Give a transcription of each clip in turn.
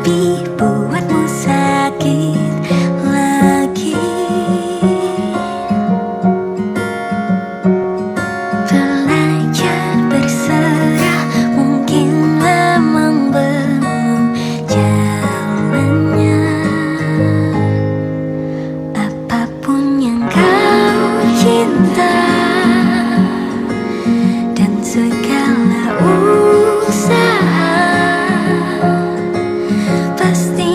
lebih buatmu sakit lagi. Belajar berserah mungkin memang belum jalannya. Apapun yang kau cinta dan segala usaha pasti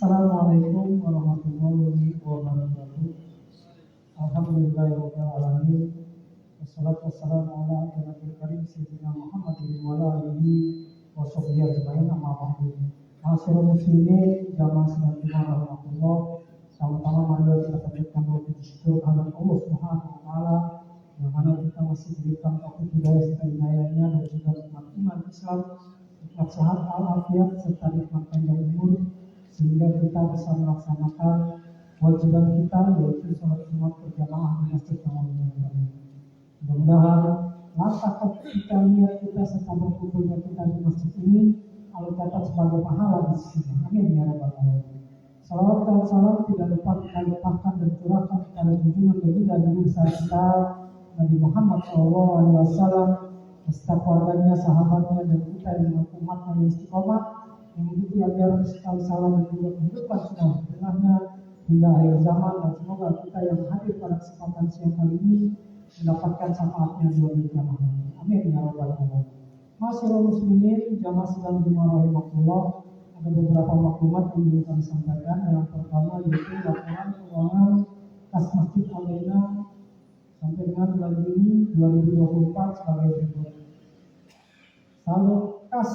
Assalamualaikum warahmatullahi wabarakatuh. Alhamdulillahirabbil alamin. Wassalatu wassalamu ala nabiyil karim sayyidina Muhammadin wa ala alihi wa sahbihi ajmain, amma ba'du. Ma'asyiral muslimin jamaah sekalian rahmatullah. Sama-sama mari kita panjatkan doa puji syukur kepada Allah Subhanahu wa taala yang mana kita masih diberikan taufik hidayah serta inayahnya dan juga nikmat iman Islam, nikmat sehat walafiat serta nikmat panjang umur, sehingga kita bisa melaksanakan kewajiban kita yaitu sholat Jumat berjamaah di masjid yang mulia. Mudah-mudahan langkah kita, niat kita serta berkumpulnya kita di masjid ini Allah catat sebagai pahala di sisi. Amin ya rabbal alamin. Salawat dan salam tidak lupa kita limpahkan dan curahkan kepada junjungan baginda Nabi kita Nabi Muhammad SAW, beserta keluarganya, sahabatnya, dan kita yang umatnya yang istiqomah yang mengikuti ajaran sekali salam dan juga kehidupan sunnah setelahnya hingga akhir zaman, dan semoga kita yang hadir pada kesempatan siang kali ini mendapatkan syafaatnya di yaumil qiyamah. Amin ya rabbal alamin. Ma'asyiral muslimin jamaah sedang rahimahullah, ada beberapa maklumat yang ingin kami sampaikan. Yang pertama yaitu laporan keuangan kas Masjid Al-Aina sampai dengan bulan Juni 2024 sebagai berikut. Saldo kas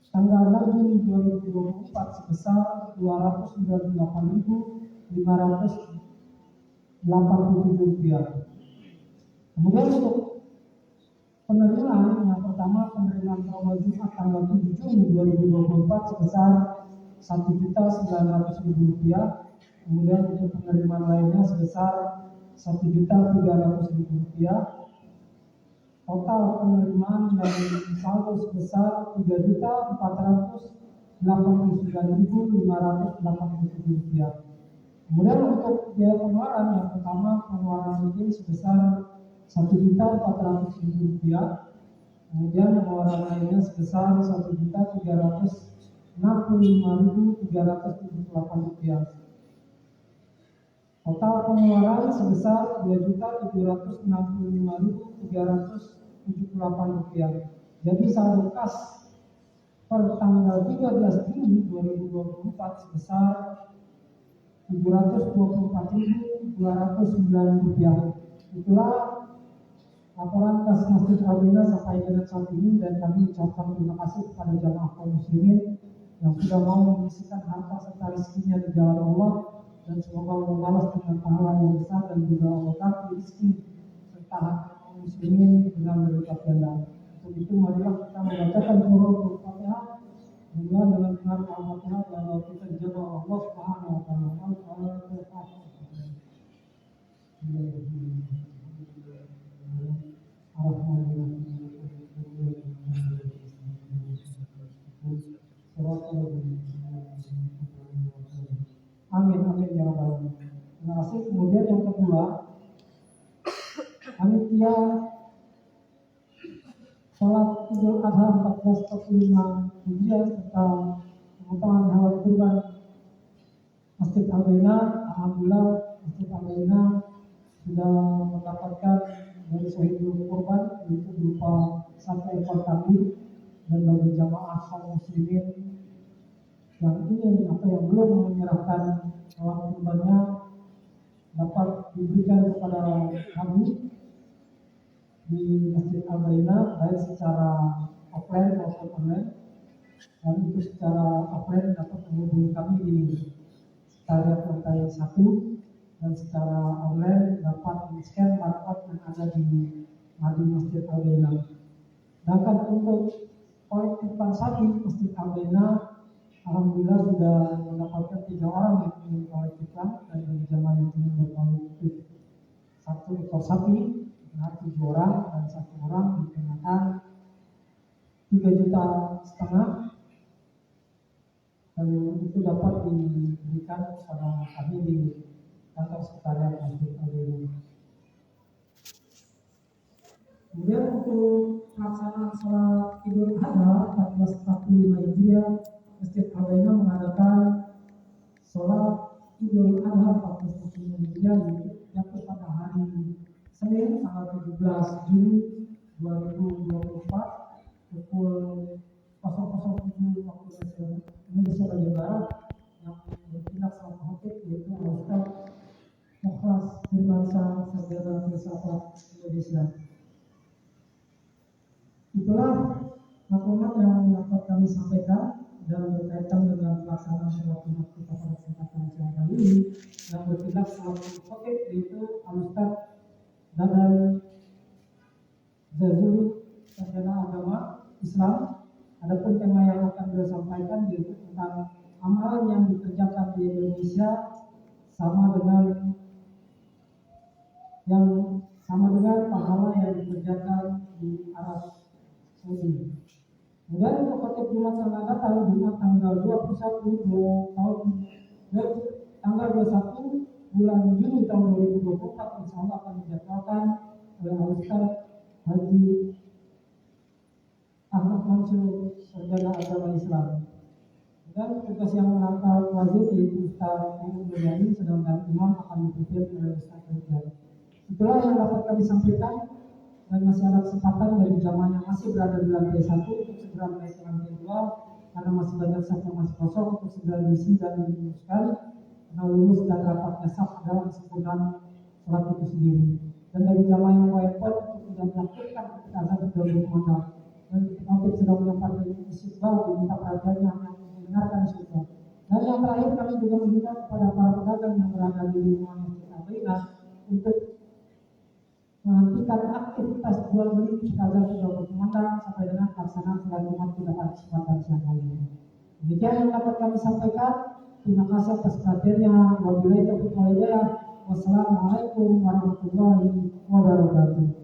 tanggal 6 Juni 2024 sebesar Rp298.587. Kemudian untuk penerimaan yang pertama, penerimaan awal Jumat tanggal 7 Juni 2024 sebesar Rp1.900.000. Kemudian untuk penerimaan lainnya sebesar Rp1.300.000. Total penerimaan dan saldo sebesar Rp3.489.587. Kemudian untuk biaya pengeluaran yang pertama, pengeluaran rutin sebesar Rp1.400.000. Kemudian pengeluaran lainnya sebesar Rp1.365.378. Total pengeluaran sebesar Rp2.465.378. Jadi saldo kas per tanggal 13 Juni 2024 sebesar Rp724.209. Itulah laporan kas Masjid Al-Aina sampai dengan saat ini, dan kami ucapkan terima kasih kepada jamaah kaum muslimin yang sudah mau mengisikan harta serta rezekinya di jalan Allah, dan semoga Allah membalas dengan pahala yang besar dan juga Allah kasih rezeki serta harta kaum muslimin dengan berlipat ganda. Untuk itu marilah kita membacakan surah Al-Fatihah dengan pengaruh Al-Fatihah dan kita dijaga Allah Subhanahu wa taala. Amin amin ya rabbal alamin. Terima kasih. Kemudian yang kedua, panitia salat Idul Adha 1445 Hijriah serta pemotongan hewan kurban Masjid Al-Aina, alhamdulillah Masjid Al-Aina sudah mendapatkan dari sahibul kurban, yaitu berupa 1 ekor kambing, dan bagi jamaah kaum muslimin yang ingin atau yang belum menyerahkan hewan kurbannya dapat diberikan kepada kami di Masjid Al-Baina, baik secara offline maupun online. Dan itu secara offline dapat menghubungi kami di sekretariat lantai 1, dan secara online dapat men-scan barcode yang ada di Masjid Al-Baina. Sedangkan untuk kolektifan sapi Masjid Al-Baina, alhamdulillah sudah mendapatkan 3 orang yang ingin kolektifan, dan bagi jamaah yang ingin berkolektif 1 ekor sapi, benar 7 orang, dan 1 orang dikenakan 3,5 juta, dan itu dapat diberikan kepada kami di kantor sekretariat Masjid Al-Baina. Kemudian untuk pelaksanaan sholat Idul Adha 1445 Hijriah, Masjid Al-Baina mengadakan sholat Idul Adha 1445 Hijriah jatuh pada hari Senin tanggal 17 Juni 2024 pukul 00.07 waktu Indonesia bagian Barat, yang bertindak selaku khotib yaitu Ustaz Mukhlas Firmansyah Sarjana Filsafat Indonesia. Itulah maklumat yang dapat kami sampaikan dalam berkaitan dengan pelaksanaan sholat Jumat kita pada kesempatan siang kali ini, yang bertindak selaku khotib yaitu Ustaz Dadan Zazuli, Sarjana Agama Islam. Adapun tema yang akan beliau sampaikan yaitu tentang amalan yang dikerjakan di Indonesia sama dengan pahala yang dikerjakan di Arab Saudi. Kemudian untuk khotib Jumat yang akan datang Jumat tanggal 21 bulan Juni tahun 2024, insya Allah akan dijadwalkan oleh Ustaz Haji Ahmad Mansur, Sarjana Agama Islam. Dan tugas yang menangkap wajib yaitu Ustaz Muhammad Mulyani, sedangkan imam akan dipimpin oleh Ustaz Rizal. Itulah yang dapat kami sampaikan, dan masih ada kesempatan bagi jamaah yang masih berada di lantai 1 untuk segera naik ke lantai 2, karena masih banyak saf yang masih kosong untuk segera diisi dan diluluskan, karena lulus dan rapatnya saf adalah kesempurnaan sholat itu sendiri. Dan bagi jamaah yang wajib untuk tidak melakukan ketika azan sudah berkumandang, dan ketika sedang menyampaikan istighfar diminta perhatiannya hanya untuk mendengarkan istighfar. Dan yang terakhir, kami juga meminta kepada para pedagang yang berada di lingkungan Masjid Al-Baina untuk menghentikan aktivitas jual beli ketika azan sudah berkumandang sampai dengan pelaksanaan sholat Jumat pada kesempatan siang kali ini. Demikian yang dapat kami sampaikan. Terima kasih atas perhatiannya. Wabillahi taufiq wal hidayah. Wassalamualaikum warahmatullahi wabarakatuh.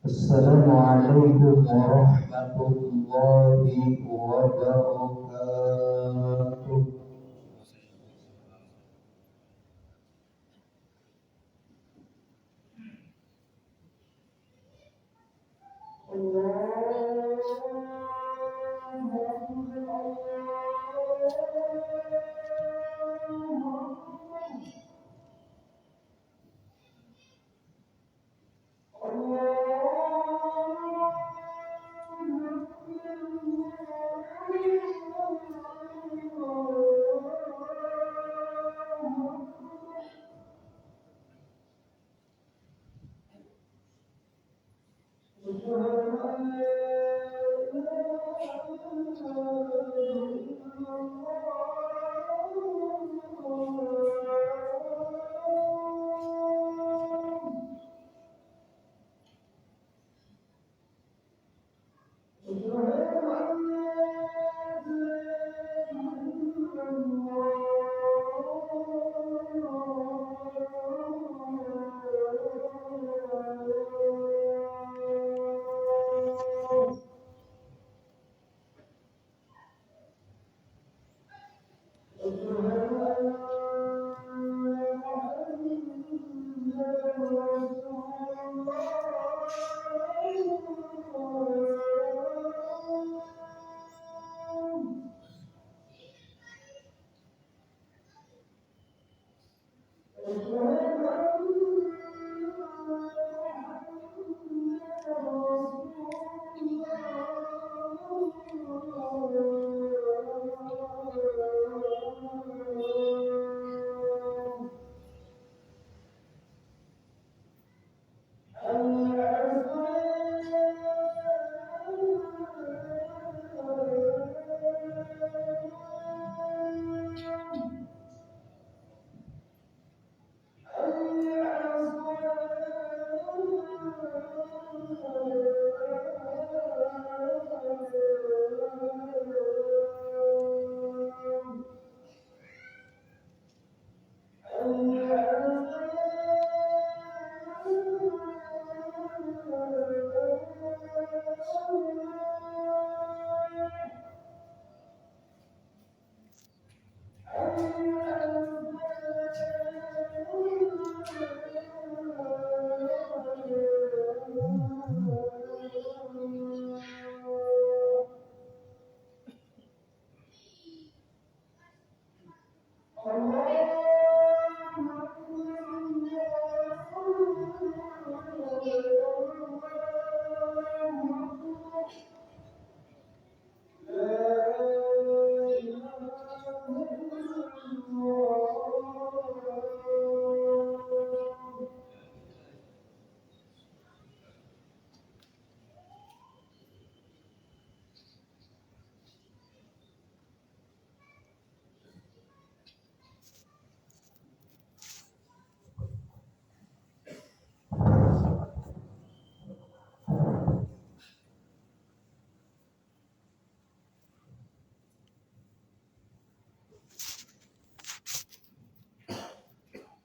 Assalamualaikum warahmatullahi wabarakatuh.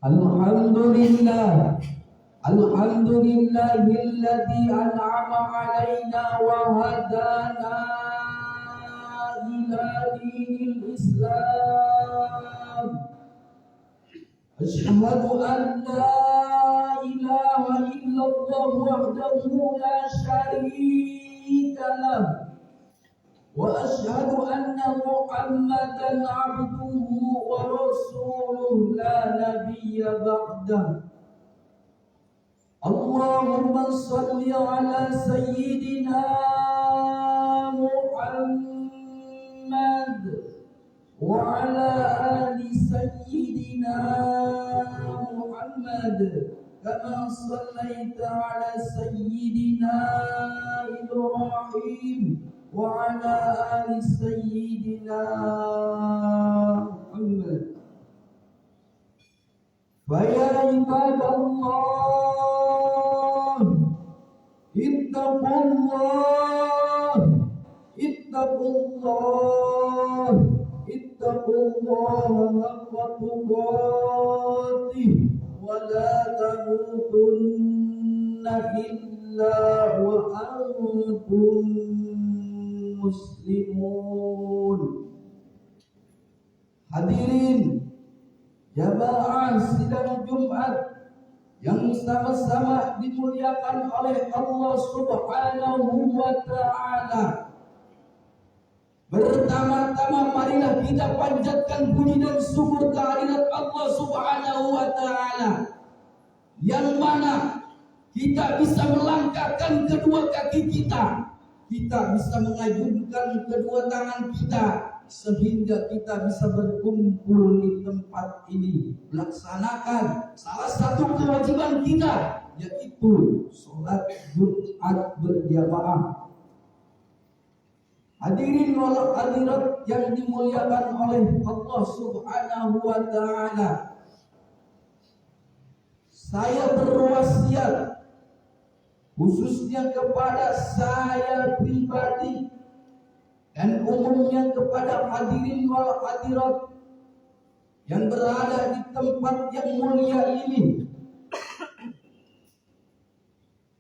Alhamdulillah, Alhamdulillahilladzi an'ama alaina wa hadana ila dinil Islam. Asyhadu an la ilaha illallah wahdahu la syarika lah. Wa asyhadu anna Muhammadan abduhu wa rasuluhu la nabiyya ba'dah. Allahumma salli ala sayyidina Muhammad wa ala ali sayyidina Muhammad kama sallaita ala sayyidina Ibrahim وعلى آل سيدنا محمد. فيا عباد الله اتقوا الله اتقوا الله اتقوا الله حق تقاته ولا تموتن إلا وأنتم muslimun. Hadirin jamaah sidang Jumat yang sama-sama dimuliakan oleh Allah Subhanahu wa ta'ala. Pertama-tama marilah kita panjatkan puji dan syukur kehadirat Allah Subhanahu wa ta'ala, yang mana kita bisa melangkahkan kedua kaki kita bisa mengajungkan kedua tangan kita, sehingga kita bisa berkumpul di tempat ini melaksanakan salah satu kewajiban kita, yaitu sholat Jumat berjamaah. Hadirin wal hadirat yang dimuliakan oleh Allah Subhanahu wa ta'ala, saya berwasiat khususnya kepada saya pribadi dan umumnya kepada hadirin wal hadirat yang berada di tempat yang mulia ini.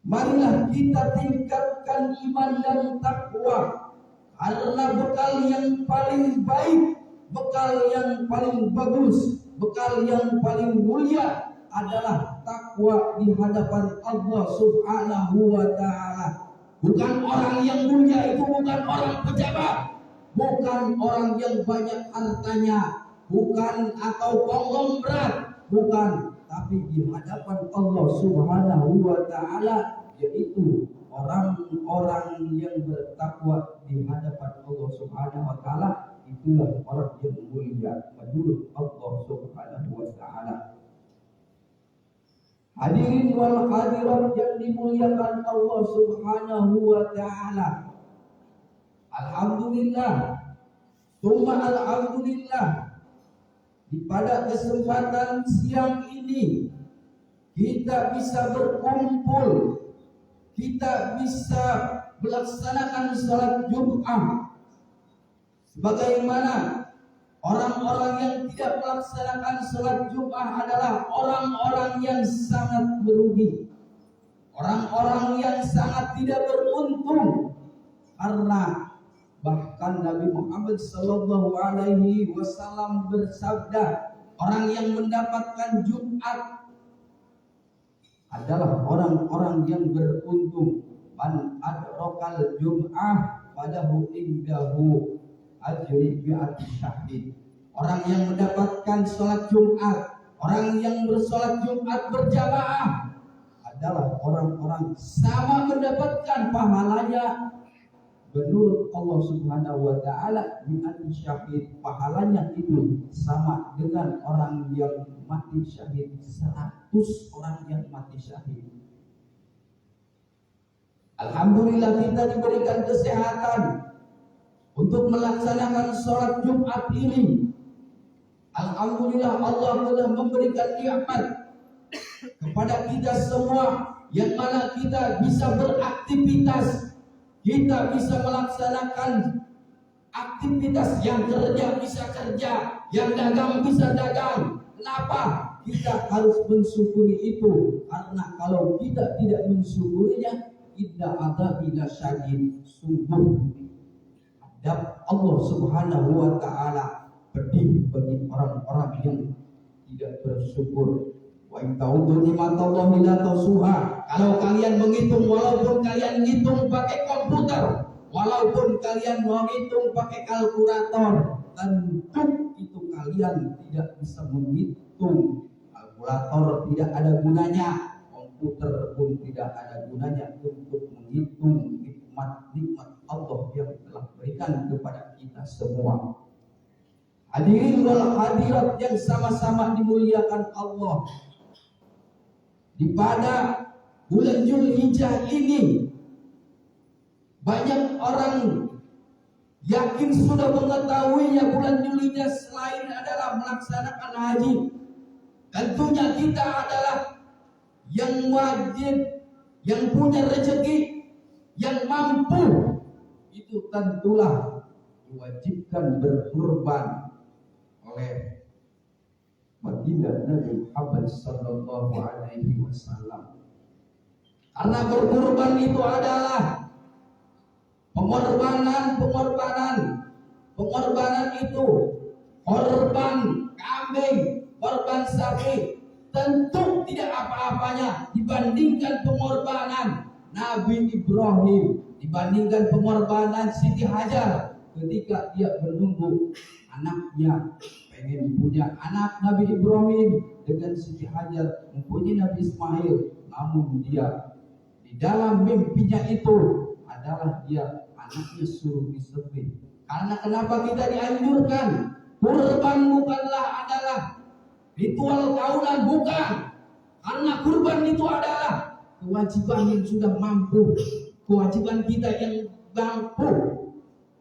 Marilah kita tingkatkan iman dan takwa, karena bekal yang paling baik, bekal yang paling bagus, bekal yang paling mulia adalah takwa di hadapan Allah Subhanahu wa ta'ala. Bukan orang yang mulia itu bukan orang pejabat, bukan orang yang banyak hartanya, bukan atau konglomerat, bukan, tapi di hadapan Allah Subhanahu wa taala, yaitu orang-orang yang bertakwa di hadapan Allah Subhanahu wa taala, itulah orang yang mulia menurut Allah Subhanahu wa taala. Hadirin wal hadirat yang dimuliakan Allah Subhanahu wa taala. Alhamdulillah, summa alhamdulillah, pada kesempatan siang ini kita bisa berkumpul, kita bisa melaksanakan salat Jumat. Sebagaimana orang-orang yang tidak melaksanakan salat Jumat adalah orang-orang yang sangat merugi, orang-orang yang sangat tidak beruntung, karena bahkan Nabi Muhammad sallallahu alaihi wasallam bersabda, orang yang mendapatkan Jumat adalah orang-orang yang beruntung. Man adrakal Jum'ah fadahu indahu ajri bi'ati syahid. Orang yang mendapatkan sholat Jumat, orang yang bersolat Jumat berjamaah adalah orang-orang sama mendapatkan pahalanya menurut Allah Subhanahu wa taala bi'ati syahid. Pahalanya itu sama dengan orang yang mati syahid, 100 orang yang mati syahid. Alhamdulillah kita diberikan kesehatan untuk melaksanakan sholat Jumat ini. Alhamdulillah Allah telah memberikan nikmat kepada kita semua, yang mana kita bisa beraktivitas, kita bisa melaksanakan aktivitas, yang kerja bisa kerja, yang dagang bisa dagang. Kenapa? Kita harus mensyukuri itu, karena kalau kita tidak mensyukurinya, inna adzabi lasyadid, sungguh adab Allah Subhanahu wa taala pedih bagi orang-orang yang tidak bersyukur. Wa in ta'uddu ni'matallahi la tuhsuha. Kalau kalian menghitung, walaupun kalian ngitung pakai komputer, walaupun kalian menghitung pakai kalkulator, tentu itu kalian tidak bisa menghitung. Kalkulator tidak ada gunanya, komputer pun tidak ada gunanya untuk menghitung nikmat Allah yang telah berikan kepada kita semua. Hadirin wal hadirat yang sama-sama dimuliakan Allah, di pada bulan Zulhijjah ini banyak orang yakin sudah mengetahuinya. Bulan Zulhijjah selain adalah melaksanakan haji, tentunya kita adalah yang wajib, yang punya rezeki, yang mampu, itu tentulah diwajibkan berkurban oleh baginda Nabi Muhammad sallallahu alaihi wasallam. Karena berkurban itu adalah pengorbanan itu korban kambing, korban sapi, tentu tidak apa-apanya dibandingkan pengorbanan Nabi Ibrahim, dibandingkan pengorbanan Siti Hajar ketika dia menunggu anaknya, pengen punya anak. Nabi Ibrahim dengan Siti Hajar mempunyai Nabi Ismail, namun dia di dalam mimpinya itu adalah dia anaknya suruh disembelih. Karena kenapa kita dianjurkan kurban bukanlah adalah ritual tahunan, bukan. Karena kurban itu adalah kewajiban yang sudah mampu, kewajiban kita yang mampu.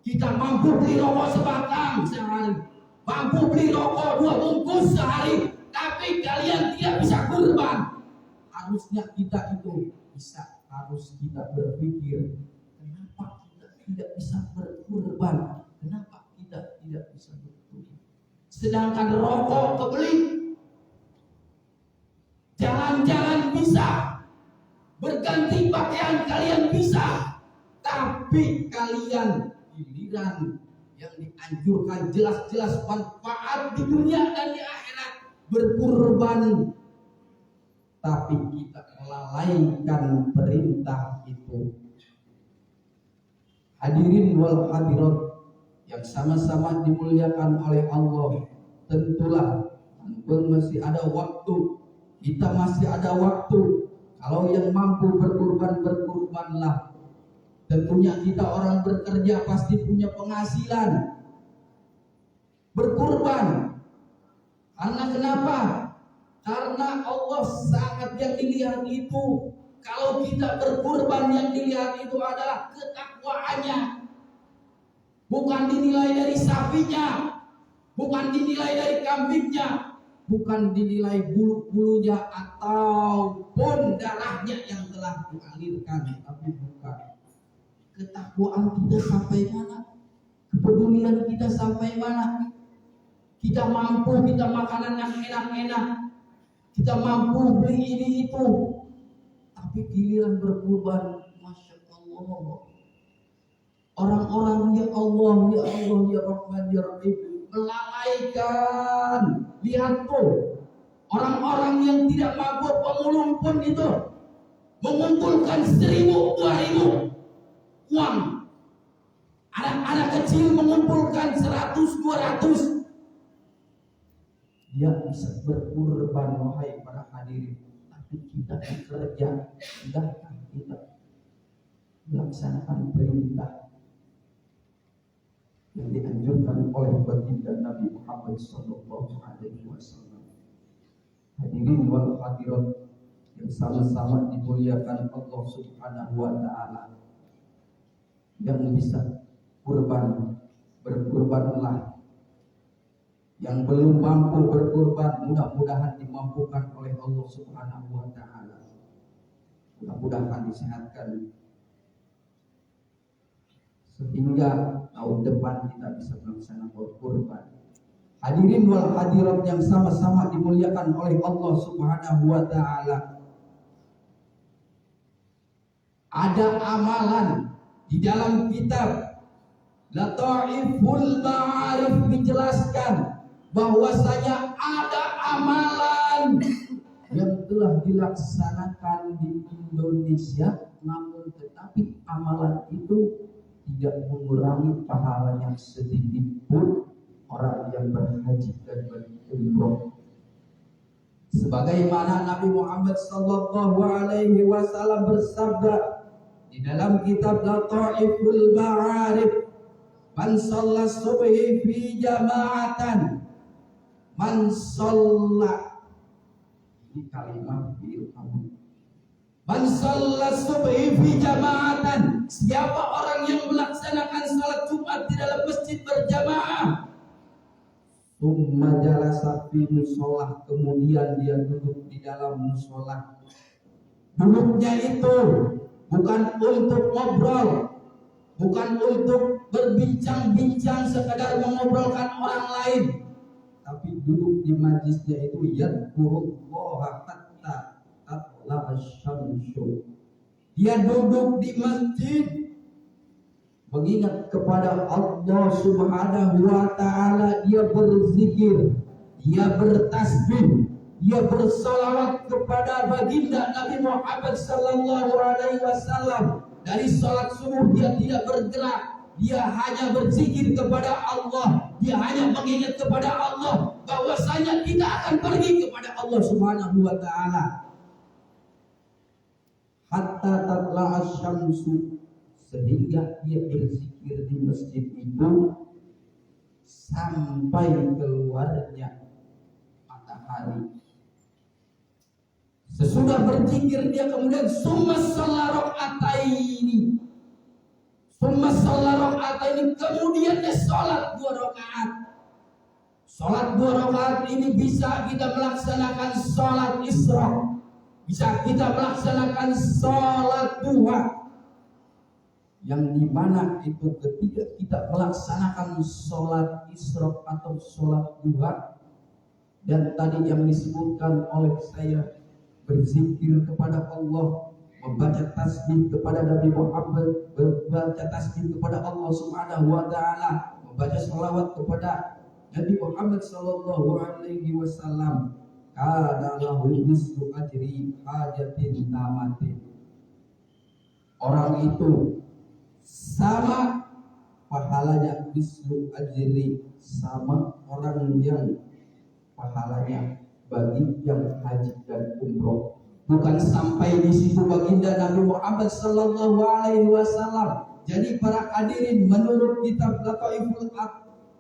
Kita mampu beli rokok sebatang sehari, mampu beli rokok 2 bungkus sehari, tapi kalian tidak bisa kurban. Harusnya kita itu bisa, harus kita berpikir, kenapa kita tidak bisa berkurban? Kenapa kita tidak bisa berkurban? Sedangkan rokok kebeli, jalan-jalan bisa, berganti pakaian kalian bisa, tapi kalian giliran yang dianjurkan jelas-jelas manfaat di dunia dan di akhirat berkurban, tapi kita melalaikan perintah itu. Hadirin wal hadirat yang sama-sama dimuliakan oleh Allah, tentulah masih ada waktu Kita masih ada waktu. Kalau yang mampu berkurban, berkurbanlah. Tentunya kita orang bekerja pasti punya penghasilan. Berkurban. Karena kenapa? Karena Allah sangat yang dilihat itu. Kalau kita berkurban yang dilihat itu adalah ketakwaannya. Bukan dinilai dari sapinya, bukan dinilai dari kambingnya, bukan dinilai bulu-bulunya ataupun darahnya yang telah dialirkan, tapi bukan. Ketakwaan kita sampai mana? Kepedulian kita sampai mana? Kita mampu, kita makanan yang enak-enak, kita mampu beli ini itu, tapi giliran berkurban, Masya Allah. Orang-orang ya Allah, ya Rahman, ya Rahim melalaikan. Lihat tuh, orang-orang yang tidak mampu pemulung pun itu mengumpulkan 1.000, 2.000 uang. Anak-anak kecil mengumpulkan 100, 200. Dia bisa berkurban, wahai para hadirin. Tapi kita bekerja, tidakkan kita melaksanakan perintah yang dianjurkan oleh baginda Nabi Muhammad SAW. Hadirin wal hadirat yang sama-sama dimuliakan Allah Subhanahu wa Ta'ala. Yang bisa kurban, berkurbanlah. Yang belum mampu berkurban, mudah-mudahan dimampukan oleh Allah Subhanahu wa Ta'ala. Mudah-mudahan disehatkan sehingga tahun depan kita bisa melaksanakan kurban. Hadirin wal hadirat yang sama-sama dimuliakan oleh Allah Subhanahu wa Ta'ala. Ada amalan di dalam kitab Lataiful Ma'arif dijelaskan bahwasanya ada amalan yang telah dilaksanakan di Indonesia, namun tetapi amalan itu tidak mengurangi pahalanya sedikit pun orang yang berhaji dan berumrah. Sebagaimana Nabi Muhammad sallallahu alaihi wasallam bersabda di dalam kitab Lataiful Ma'arif, man shalla subhi fi jama'atan, man shalla, ini kalimat ilmu. Man shalla subhi fi jama'atan, siapa orang yang melaksanakan salat Jumat di dalam masjid berjamaah, summa jalasa fi musolah, kemudian dia duduk di dalam musolah. Duduknya itu bukan untuk ngobrol, bukan untuk berbincang-bincang sekadar mengobrolkan orang lain, tapi duduk di majlisnya itu yadkurullaha hatta tatla asy-syamsu. Dia duduk di masjid mengingat kepada Allah Subhanahu wa Ta'ala. Dia berzikir, dia bertasbih, dia bersolawat kepada baginda Nabi Muhammad sallallahu alaihi wasallam. Dari salat subuh dia tidak bergerak, dia hanya berzikir kepada Allah, dia hanya mengingat kepada Allah bahwasanya kita akan pergi kepada Allah Subhanahu wa Ta'ala. Hatta tatla asy-syamsu, sehingga dia berzikir di masjid itu sampai keluarnya matahari. Sesudah berzikir dia kemudian summa shalla raka'ataini, kemudian dia salat 2 rakaat. Salat 2 rakaat ini bisa kita melaksanakan salat Isra, bisa kita melaksanakan salat duha, yang dimana itu ketika kita melaksanakan salat Isra atau salat duha, dan tadi yang disebutkan oleh saya, berzikir kepada Allah, membaca tasbih kepada Nabi Muhammad, membaca tasbih kepada Allah Subhanahu wa Ta'ala, membaca salawat kepada Nabi Muhammad sallallahu alaihi wasallam, kana lahu mislu ajri hajatin tamatin. Orang itu sama pahalanya, mislu ajri, sama orang yang pahalanya bagi yang haji dan umroh. Bukan sampai di situ baginda Nabi Muhammad sallallahu alaihi wasallam. Jadi para hadirin, menurut kitab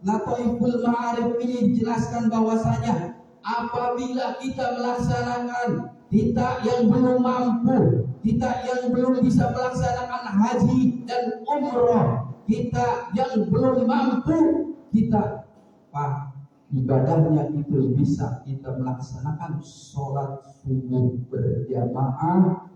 Lataiful Ma'arif ini dijelaskan bahwasanya apabila kita melaksanakan, kita yang belum mampu, kita yang belum bisa melaksanakan haji dan umroh, kita yang belum mampu, kita ibadahnya itu bisa kita melaksanakan sholat subuh berjamaah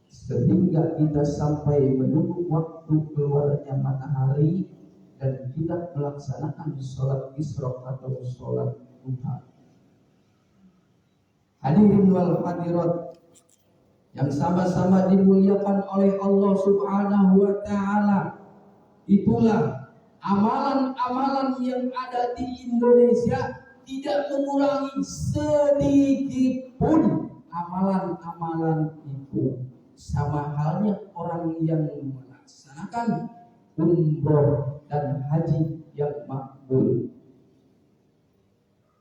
sehingga kita sampai menunggu waktu keluarnya matahari dan kita melaksanakan sholat isyraq atau sholat duha. Hadirin wal hadirat yang sama-sama dimuliakan oleh Allah Subhanahu wa taala, itulah amalan-amalan yang ada di Indonesia tidak mengurangi sedikit pun amalan-amalan itu. Sama halnya orang yang melaksanakan umroh dan haji yang makbul.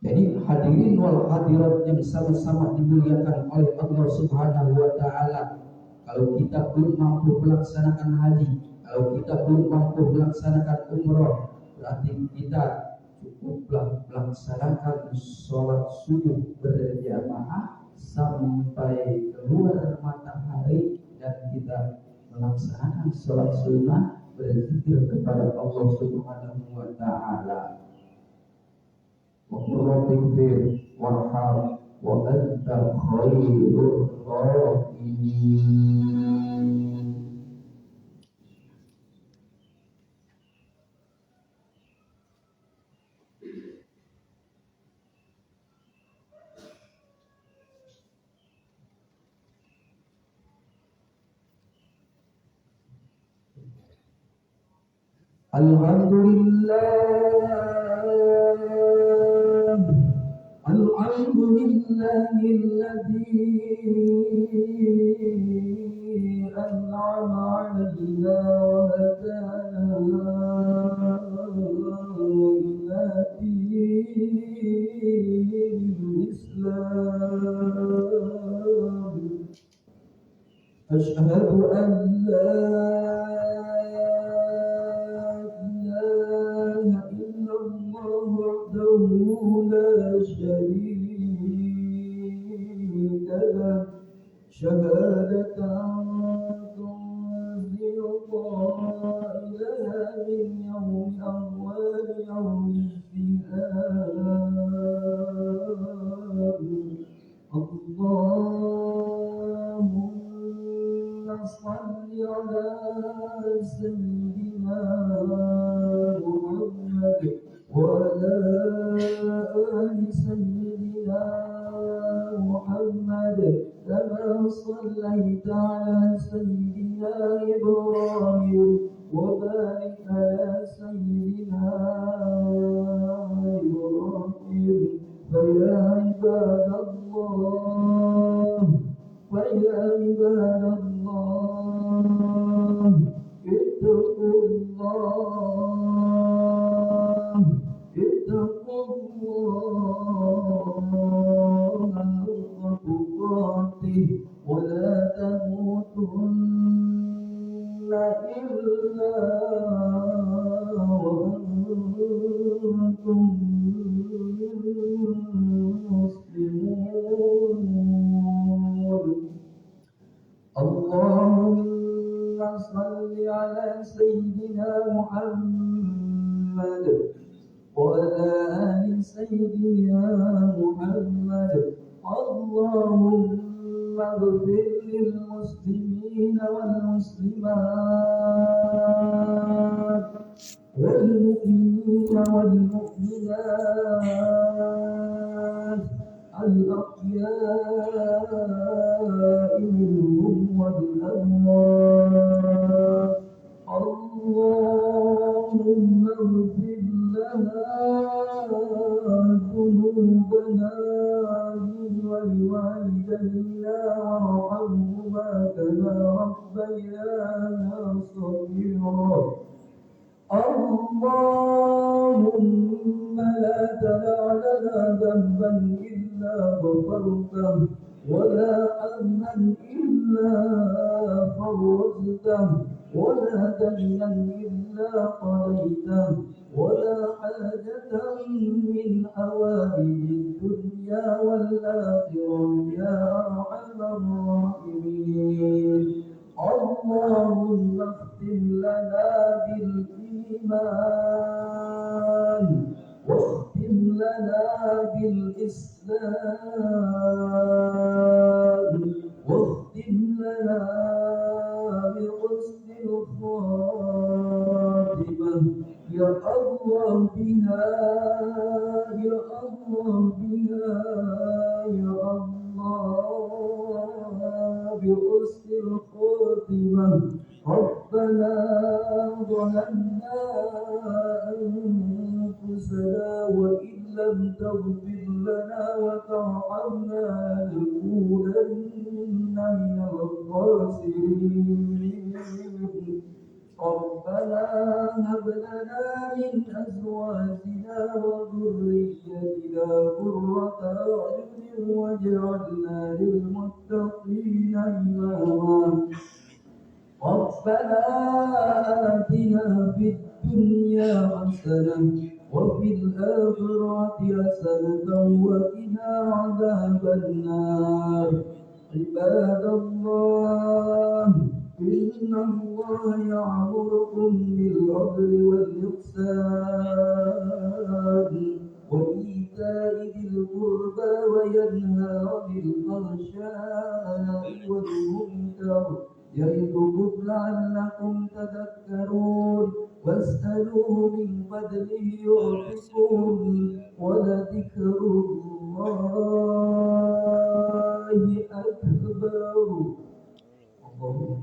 Jadi hadirin wal hadirat yang sama-sama dimuliakan oleh Allah Subhanahu wa taala, kalau kita belum mampu melaksanakan haji, kalau kita belum mampu melaksanakan umroh, berarti kita cukuplah melaksanakan sholat subuh berjamaah sampai keluar matahari dan kita melaksanakan sholat sunnah berzikir kepada Allah Subhanahu wa taala. Wa qurratil warham wa anta khairur rahimin. Alhamdulillahilladzi an'ama 'alaina wa hadana ila dinil Islam. Asyhadu an la لا شريك له شهادة تنزل قائلها من يوم أول يوم الزهاد. اللهم صل على سيدنا محمد وعلى آل سيدنا محمد كما صليت على سيدنا إبراهيم وبارك على سيدنا إبراهيم. فيا عباد الله اتقوا الله حق تقاته ولا تموتن إلا وأنتم مسلمون. اللهم صل على سيدنا محمد وعلى آل سيدنا محمد. اللهم اغفر للمسلمين والمسلمات والمؤمنين والمؤمنات الأحياء منهم والأموات. اللهم اغفر لنا ذنوبنا ولوالدينا وارحمهما كما ربيانا صغيرا. اللهم لا تدع لنا ذنبا إلا غفرته ولا هما إلا فرجته ولا دينا إلا قضيته ولا حاجة من حوائج الدنيا والآخرة يا أرحم الراحمين. اللهم اختم لنا بالإيمان واختم لنا بالإسلام واختم لنا بحسن الخاتمة يا الله بها يا الله بها يا الله بحسن الخاتمة. ربنا ظلمنا أنفسنا وإن لم تغفر لنا وترحمنا لنكونن من الخاسرين. ربنا هب لنا من أزواجنا وذريتنا قرة أعين واجعلنا للمتقين إماما. ربنا آتنا في الدنيا حسنة وفي الآخرة حسنة وقنا عذاب النار. عباد الله إن الله يأمركم بالعدل والإحسان وإيتاء ذي القربى وينهى عن الفحشاء والمنكر يعظكم لعلكم تذكرون. واسألوا من فضله يعطكم ولذكر الله أكبر. اللهم